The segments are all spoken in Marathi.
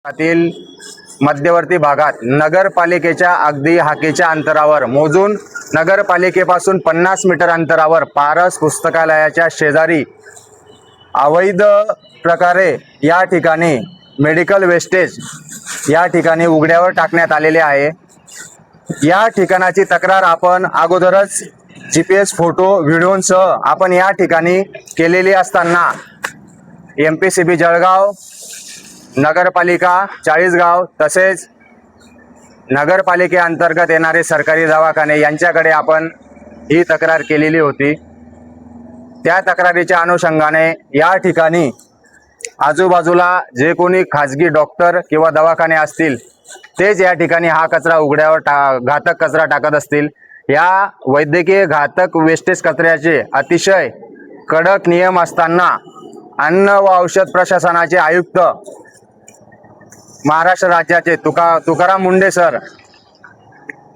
तील मध्यवर्ती भागात नगरपालिकेच्या अगदी हाकेच्या अंतरावर मोजून नगरपालिकेपासून 50 मीटर अंतरावर पारस पुस्तकालयाच्या शेजारी अवैध प्रकारे या ठिकाणी मेडिकल वेस्टेज या ठिकाणी उघड्यावर टाकण्यात आलेले आहे। या ठिकाणाची तक्रार आपण अगोदरच GPS फोटो व्हिडिओसह आपण या ठिकाणी केलेली असताना MPCB जळगाव, नगरपालिका चाळीसगाव तसेच नगरपालिकेअंतर्गत येणारे सरकारी दवाखाने यांच्याकडे आपण ही तक्रार केलेली होती। त्या तक्रारीच्या अनुषंगाने या ठिकाणी आजूबाजूला जे कोणी खाजगी डॉक्टर किंवा दवाखाने असतील तेच या ठिकाणी हा कचरा उघड्यावर घातक कचरा टाकत असतील। या वैद्यकीय घातक वेस्टेज कचऱ्याचे अतिशय कडक नियम असताना अन्न व औषध प्रशासनाचे आयुक्त महाराष्ट्र राज्याचे तुकाराम मुंडे सर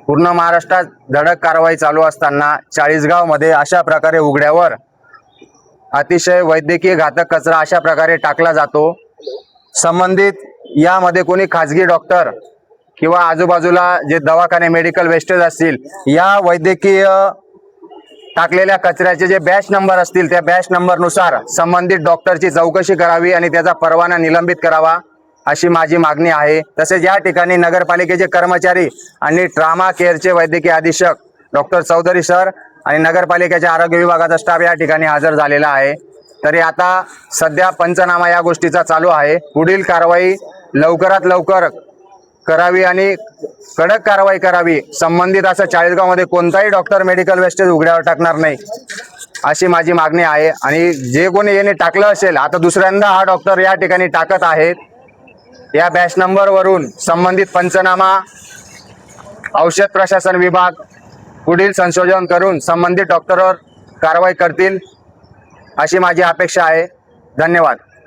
पूर्ण महाराष्ट्रात धडक कारवाई चालू असताना चाळीसगाव मध्ये अशा प्रकारे उघड्यावर अतिशय वैद्यकीय घातक कचरा अशा प्रकारे टाकला जातो। संबंधित यामध्ये कोणी खाजगी डॉक्टर किंवा आजूबाजूला जे दवाखाने मेडिकल वेस्टेज असतील या वैद्यकीय टाकलेल्या कचऱ्याचे जे बॅच नंबर असतील त्या बॅच नंबरनुसार संबंधित डॉक्टरची चौकशी करावी आणि त्याचा परवाना निलंबित करावा अशी माझी मागणी आहे। तसेच या ठिकाणी नगरपालिकेचे कर्मचारी आणि ट्रामा केअरचे वैद्यकीय अधीक्षक डॉक्टर चौधरी सर आणि नगरपालिकेच्या आरोग्य विभागाचा स्टाफ या ठिकाणी हजर झालेला आहे। तरी आता सध्या पंचनामा या गोष्टीचा चालू आहे। पुढील कारवाई लवकरात लवकर करावी आणि कडक कारवाई करावी। संबंधित असं चाळीसगावमध्ये कोणताही डॉक्टर मेडिकल वेस्टेज उघड्यावर टाकणार नाही अशी माझी मागणी आहे। आणि जे कोणी याने टाकलं असेल आता दुसऱ्यांदा हा डॉक्टर या ठिकाणी टाकत आहेत, या बॅच नंबर वरून संबंधित पंचनामा औषध प्रशासन विभाग पुढील संशोधन करून संबंधित डॉक्टरवर कारवाई करतील अशी माझी अपेक्षा आहे। धन्यवाद।